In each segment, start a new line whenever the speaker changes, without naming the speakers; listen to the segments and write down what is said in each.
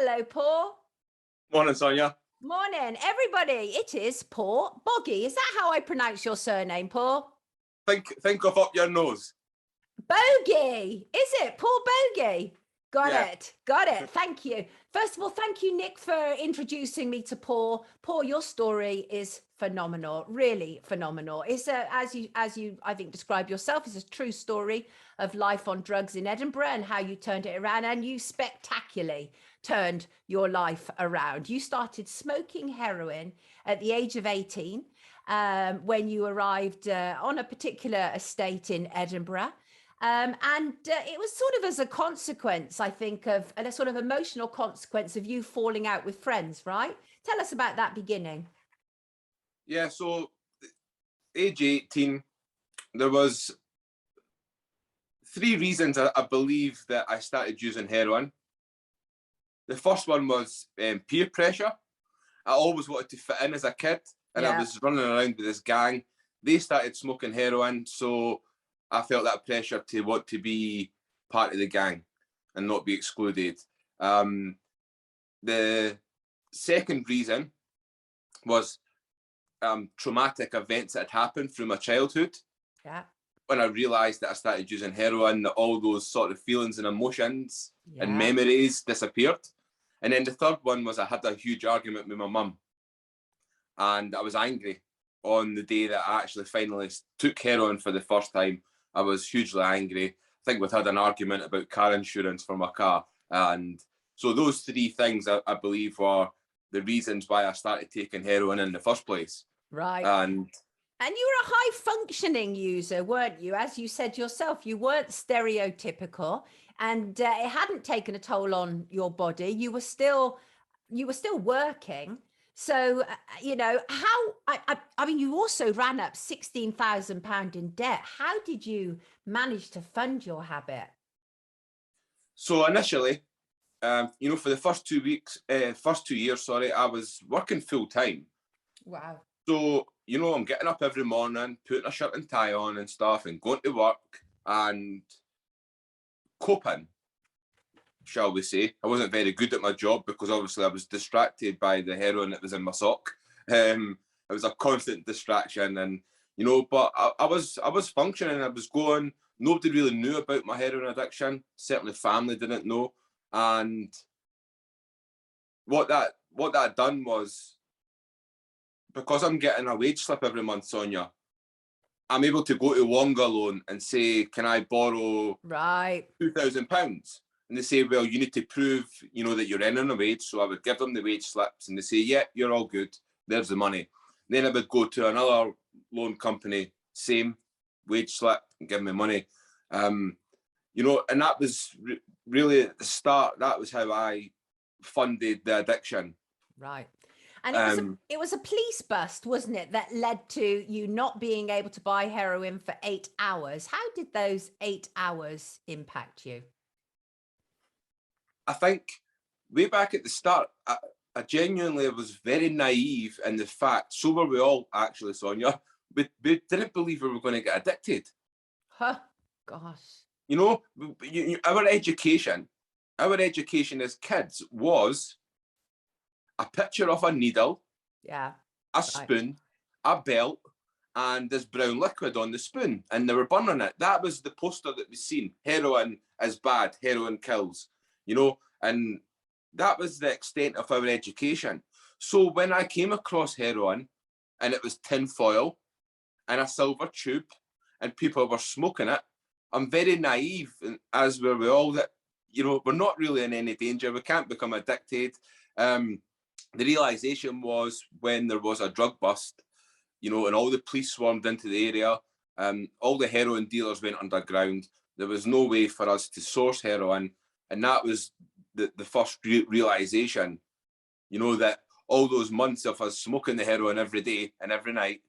Hello, Paul.
Morning, Sonia.
Morning, everybody. It is Paul Boggy. Is that how I pronounce your surname, Paul?
Think of up your nose.
Bogey. Is it Paul Bogey? Got
Yeah.
it. Got it. Thank you. First of all, thank you, Nick, for introducing me to Paul. Paul, your story is phenomenal, really phenomenal. It's as you I think describe yourself, it's a true story of life on drugs in Edinburgh and how you turned it around, and you spectacularly turned your life around. You started smoking heroin at the age of 18 when you arrived on a particular estate in Edinburgh. And it was sort of as a consequence, I think, of a sort of emotional consequence of you falling out with friends, right? Tell us about that beginning.
Yeah, so age 18, there was 3 reasons I believe that I started using heroin. The first one was peer pressure. I always wanted to fit in as a kid, and I was running around with this gang. They started smoking heroin, so I felt that pressure to want to be part of the gang and not be excluded. The second reason was traumatic events that had happened through my childhood.
Yeah.
When I realised that I started using heroin, that all those sort of feelings and emotions and memories disappeared. And then the third one was I had a huge argument with my mum, and I was angry on the day that I actually finally took heroin for the first time. I was hugely angry. I think we'd had an argument about car insurance for my car. And so those 3 things, I believe, were the reasons why I started taking heroin in the first place.
Right.
And
you were a high functioning user, weren't you? As you said yourself, you weren't stereotypical, and it hadn't taken a toll on your body. You were still working. So, I mean, you also ran up £16,000 in debt. How did you manage to fund your habit?
so initially, for the first 2 years, I was working full time.
Wow.
So, I'm getting up every morning, putting a shirt and tie on and stuff, and going to work and coping, shall we say. I wasn't very good at my job because obviously I was distracted by the heroin that was in my sock. It was a constant distraction, and but I was functioning. I was going. Nobody really knew about my heroin addiction. Certainly, family didn't know. And what that done was, because I'm getting a wage slip every month, Sonia, I'm able to go to Wonga Loan and say, can I borrow £2,000? And they say, well, you need to prove, that you're earning a wage. So I would give them the wage slips, and they say, yeah, you're all good. There's the money. And then I would go to another loan company, same wage slip, and give me money. And that was really at the start. That was how I funded the addiction.
Right. And it was a police bust, wasn't it, that led to you not being able to buy heroin for 8 hours. How did those 8 hours impact you?
I think way back at the start, I genuinely was very naive in the fact, so were we all actually, Sonia, we didn't believe we were going to get addicted.
Huh, gosh.
Our education as kids was a picture of a needle, a spoon, a belt, and this brown liquid on the spoon, and they were burning it. That was the poster that was seen. Heroin is bad. Heroin kills. And that was the extent of our education. So when I came across heroin, and it was tinfoil and a silver tube, and people were smoking it, I'm very naive, as were we all, that we're not really in any danger. We can't become addicted. The realization was when there was a drug bust, and all the police swarmed into the area, all the heroin dealers went underground. There was no way for us to source heroin. And that was the first realization, that all those months of us smoking the heroin every day and every night,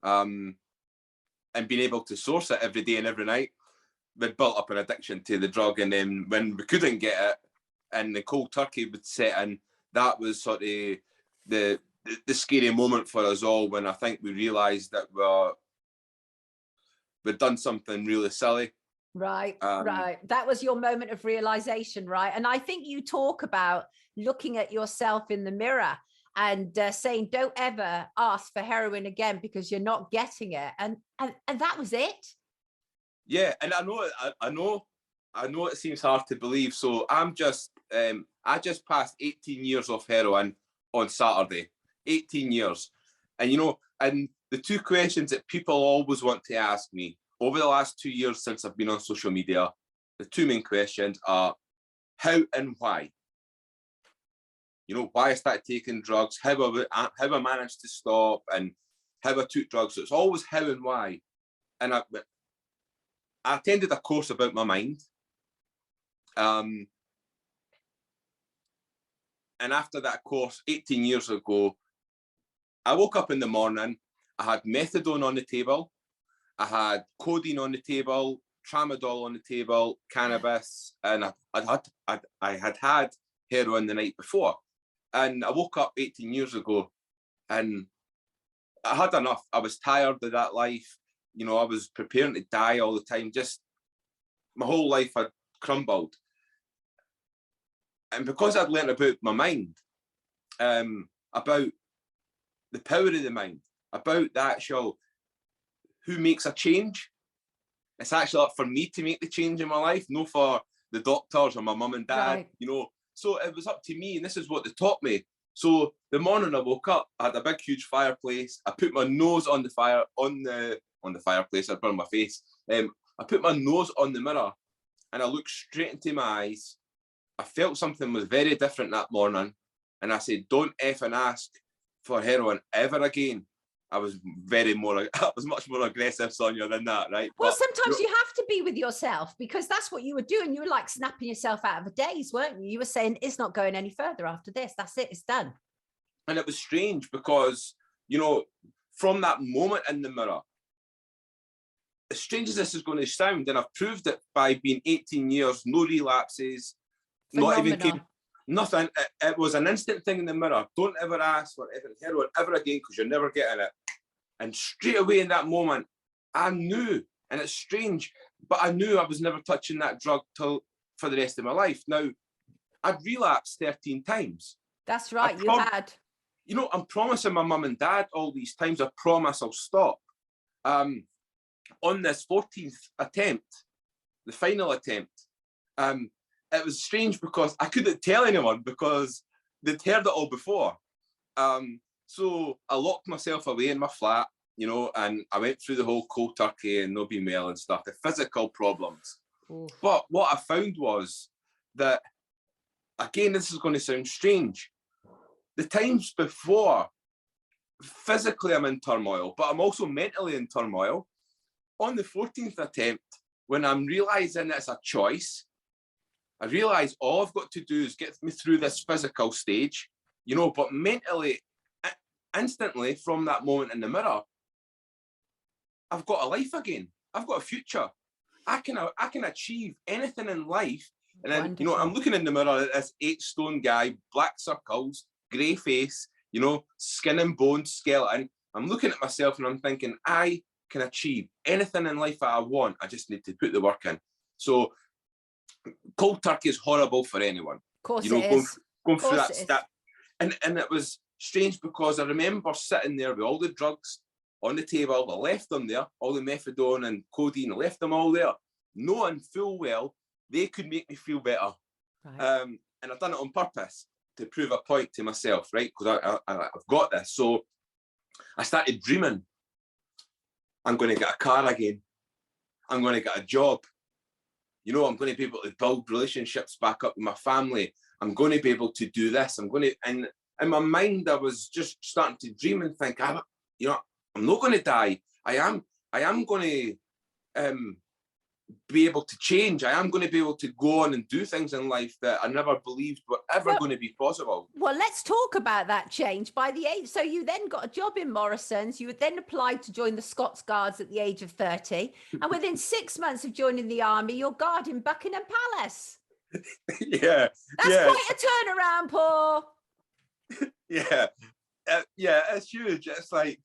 and being able to source it every day and every night, we'd built up an addiction to the drug. And then when we couldn't get it and the cold turkey would set in, that was sort of the scary moment for us all, when I think we realised that we'd done something really silly.
Right. That was your moment of realization, right? And I think you talk about looking at yourself in the mirror and saying, don't ever ask for heroin again because you're not getting it. And that was it.
Yeah, and I know it seems hard to believe. So I just passed 18 years of heroin on Saturday. 18 years. And and the two questions that people always want to ask me over the last 2 years since I've been on social media, the two main questions are how and why. Why I started taking drugs, how I managed to stop, and how I took drugs. So it's always how and why. And I attended a course about my mind. And after that course, 18 years ago, I woke up in the morning, I had methadone on the table, I had codeine on the table, tramadol on the table, cannabis, and I had had heroin the night before. And I woke up 18 years ago and I had enough. I was tired of that life. I was preparing to die all the time. Just my whole life had crumbled. And because I'd learned about my mind, about the power of the mind, about the actual who makes a change. It's actually up for me to make the change in my life, no for the doctors or my mum and dad,
right.
So it was up to me, and this is what they taught me. So the morning I woke up, I had a big, huge fireplace. I put my nose on the fire, on the fireplace. I burned my face. I put my nose on the mirror, and I looked straight into my eyes. I felt something was very different that morning, and I said, "Don't effing ask for heroin ever again." I was much more aggressive, Sonia, than that, right?
Well, sometimes you have to be with yourself, because that's what you were doing. You were like snapping yourself out of a daze, weren't you? You were saying, it's not going any further after this. That's it. It's done.
And it was strange because, from that moment in the mirror, as strange as this is going to sound, and I've proved it by being 18 years, no relapses, nothing. It was an instant thing in the mirror. Don't ever ask for heroin ever again because you're never getting it. And straight away in that moment, I knew, and it's strange, but I knew I was never touching that drug for the rest of my life. Now, I'd relapsed 13 times.
That's right, you had.
I'm promising my mum and dad all these times, I promise I'll stop. On this 14th attempt, the final attempt, it was strange because I couldn't tell anyone because they'd heard it all before. So I locked myself away in my flat, and I went through the whole cold turkey and no being well and stuff, the physical problems. Ooh. But what I found was that, again, this is going to sound strange. The times before, physically I'm in turmoil, but I'm also mentally in turmoil. On the 14th attempt, when I'm realizing it's a choice, I realize all I've got to do is get me through this physical stage, but mentally, instantly from that moment in the mirror, I've got a life again. I've got a future. I can achieve anything in life. And then, I'm looking in the mirror at this 8-stone guy, black circles, grey face, skin and bone, skeleton. I'm looking at myself and I'm thinking, I can achieve anything in life that I want. I just need to put the work in. So cold turkey is horrible for anyone.
Of course it is.
Going through that step. And it was strange because I remember sitting there with all the drugs on the table. I left them there, all the methadone and codeine, I left them all there, knowing full well they could make me feel better. Right. And I've done it on purpose to prove a point to myself, right? Because I've got this. So I started dreaming, I'm going to get a car again. I'm going to get a job. I'm going to be able to build relationships back up with my family. I'm going to be able to do this. And in my mind, I was just starting to dream and think, I'm not going to die. I am going to be able to change. I am going to be able to go on and do things in life that I never believed were ever going to be possible.
Well, let's talk about that change. By the age, so you then got a job in Morrison's. You then applied to join the Scots Guards at the age of 30, and within 6 months of joining the army, you're guarding Buckingham Palace.
Yeah,
that's quite a turnaround, Paul.
Yeah, it's huge. It's like,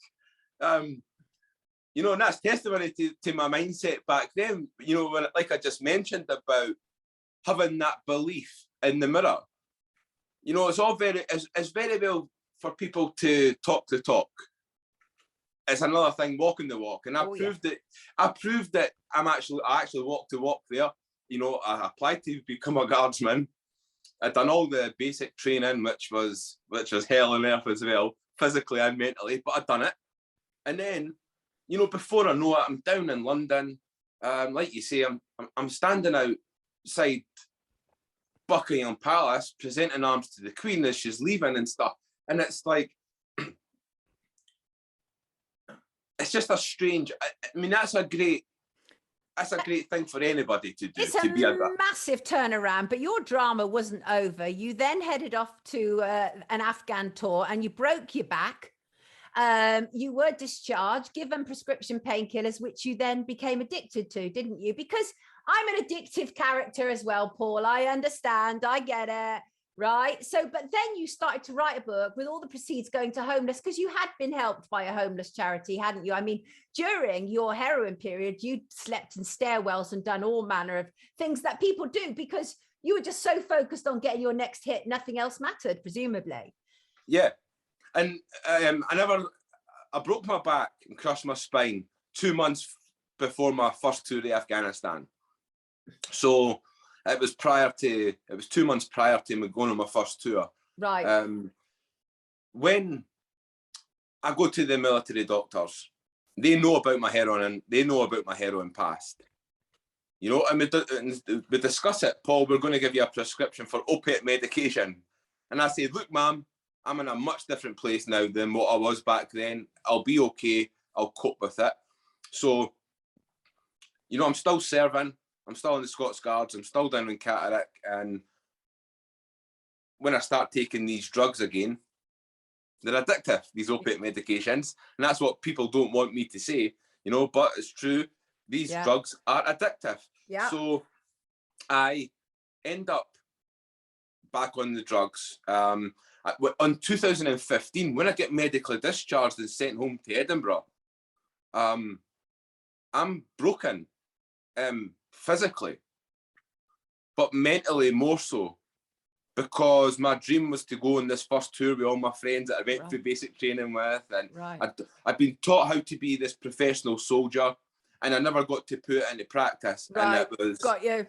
and that's testimony to my mindset back then. When, like I just mentioned about having that belief in the mirror. you know, it's very well for people to talk the talk. It's another thing, walking the walk. And I proved that I actually walked the walk there. You know, I applied to become a guardsman. I'd done all the basic training, which was hell on earth as well, physically and mentally, but I'd done it. And then, you know, before I know it, I'm down in London. Like you say, I'm standing outside Buckingham Palace, presenting arms to the Queen as she's leaving and stuff. And it's like, it's just a strange, I mean, that's a great thing for anybody to do.
It's a massive turnaround, but your drama wasn't over. You then headed off to an Afghan tour and you broke your back. You were discharged, given prescription painkillers, which you then became addicted to, didn't you? Because I'm an addictive character as well, Paul. I understand. I get it. Right. So, but then you started to write a book with all the proceeds going to homeless, because you had been helped by a homeless charity, hadn't you? I mean, during your heroin period, you slept in stairwells and done all manner of things that people do because you were just so focused on getting your next hit. Nothing else mattered, presumably.
Yeah. And I broke my back and crushed my spine 2 months before my first tour to Afghanistan. So it was 2 months prior to me going on my first tour.
Right.
When I go to the military doctors, they know about my heroin and they know about my heroin past. You know, and we discuss it. Paul, we're going to give you a prescription for opiate medication. And I say, look, ma'am, I'm in a much different place now than what I was back then. I'll be okay. I'll cope with it. So, you know, I'm still serving. I'm still in the Scots Guards. I'm still down in Catterick. And when I start taking these drugs again, they're addictive, these opiate medications. And that's what people don't want me to say, you know, but it's true. These drugs are addictive.
Yeah.
So I end up back on the drugs. On 2015, when I get medically discharged and sent home to Edinburgh, I'm broken physically, but mentally more so, because my dream was to go on this first tour with all my friends that I went through basic training with, and I'd been taught how to be this professional soldier, and I never got to put it into practice. And it was,
got you.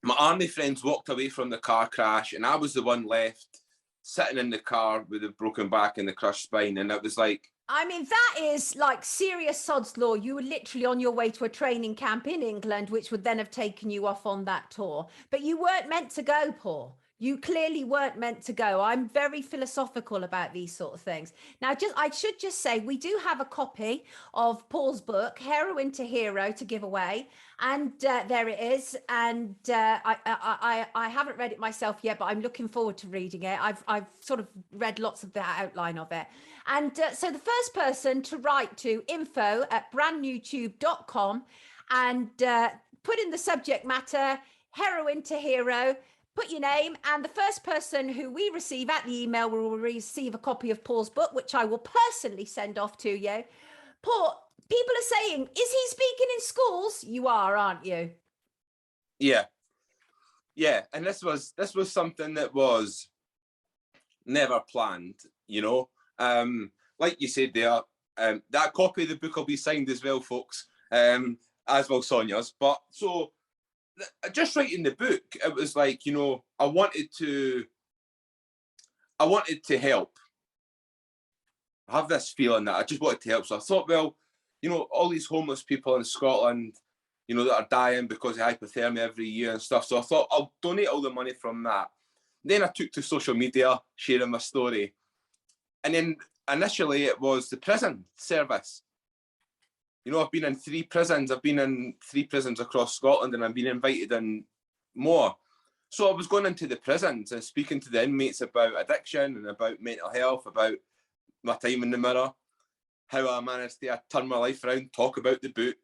My army friends walked away from the car crash, and I was the one left sitting in the car with a broken back and the crushed spine. And it was like,
I mean, that is like serious sod's law. You were literally on your way to a training camp in England, which would then have taken you off on that tour. But you weren't meant to go, Paul. You clearly weren't meant to go. I'm very philosophical about these sort of things. Now, I should just say, we do have a copy of Paul's book, Heroin to Hero, to give away. And there it is. And I haven't read it myself yet, but I'm looking forward to reading it. I've sort of read lots of the outline of it. And so the first person to write to info@brandnewtube.com and put in the subject matter, Heroin to Hero, put your name, and the first person who we receive at the email will receive a copy of Paul's book, which I will personally send off to you. Paul, people are saying, is he speaking in schools? You are, aren't you?
Yeah. Yeah. And this was something that was never planned, you know. Like you said there, that copy of the book will be signed as well, folks, as will Sonia's. But so just writing the book, it was like, you know, I wanted to help. I have this feeling that I just wanted to help. So I thought, well, you know, all these homeless people in Scotland, you know, that are dying because of hypothermia every year and stuff. So I thought I'll donate all the money from that. Then I took to social media, sharing my story. And then initially it was the prison service. You know, I've been in 3 prisons. I've been in 3 prisons across Scotland, and I've been invited in more. So I was going into the prisons and speaking to the inmates about addiction and about mental health, about my time in the mirror, how I managed to turn my life around, talk about the book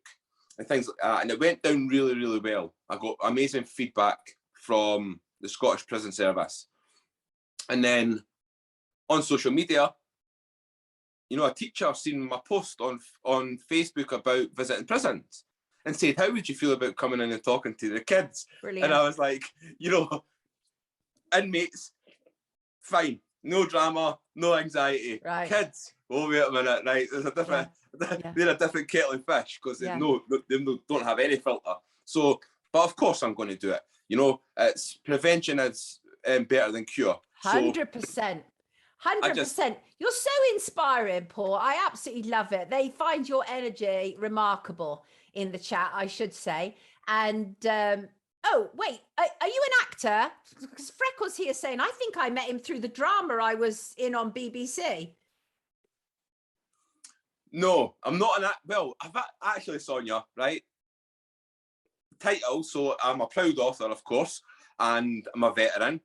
and things like that. And it went down really, really well. I got amazing feedback from the Scottish Prison Service. And then on social media, you know, a teacher seen my post on Facebook about visiting prisons and said, how would you feel about coming in and talking to the kids?
Brilliant.
And I was like, you know, inmates fine. No drama, no anxiety.
Right.
Kids, oh, wait a minute, right? There's a different, they're a different kettle of fish because they don't have any filter. So, but of course I'm going to do it. You know, it's prevention is better than cure.
100%. 100%. You're so inspiring, Paul. I absolutely love it. They find your energy remarkable in the chat, I should say. And oh, wait, are you an actor? Because Freckles here saying, I think I met him through the drama I was in on BBC.
No, I'm not an actor. Well, I've actually, Sonia, right? Title, so I'm a proud author, of course, and I'm a veteran.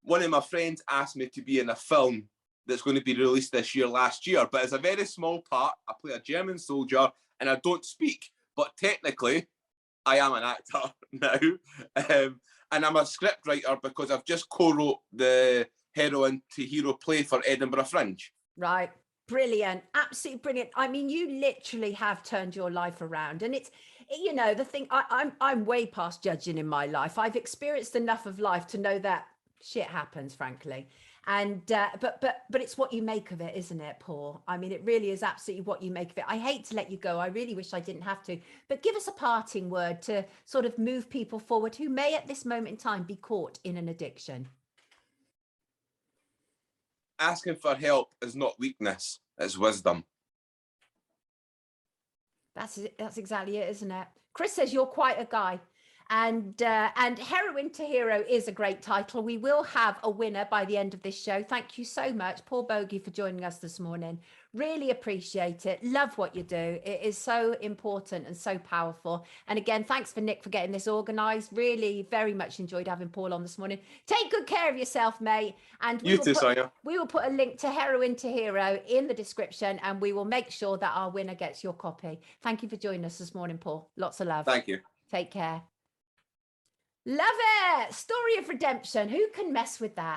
One of my friends asked me to be in a film that's going to be released last year, but it's a very small part. I play a German soldier and I don't speak, but technically I am an actor now. And I'm a script writer because I've just co-wrote the heroine to hero play for Edinburgh Fringe.
Right. Brilliant. Absolutely brilliant. I mean, you literally have turned your life around. And it's, you know, the thing, I'm way past judging in my life. I've experienced enough of life to know that shit happens, frankly. And but it's what you make of it, isn't it, Paul? I mean, it really is absolutely what you make of it. I hate to let you go. I really wish I didn't have to, but give us a parting word to sort of move people forward who may at this moment in time be caught in an addiction.
Asking for help is not weakness, it's wisdom.
That's exactly it, isn't it? Chris says you're quite a guy. And Heroine to Hero is a great title. We will have a winner by the end of this show. Thank you so much, Paul Bogey, for joining us this morning. Really appreciate it. Love what you do. It is so important and so powerful. And again, thanks for Nick for getting this organised. Really very much enjoyed having Paul on this morning. Take good care of yourself, mate. And we will put a link to Heroine to Hero in the description, and we will make sure that our winner gets your copy. Thank you for joining us this morning, Paul. Lots of love.
Thank you.
Take care. Love it. Story of redemption. Who can mess with that?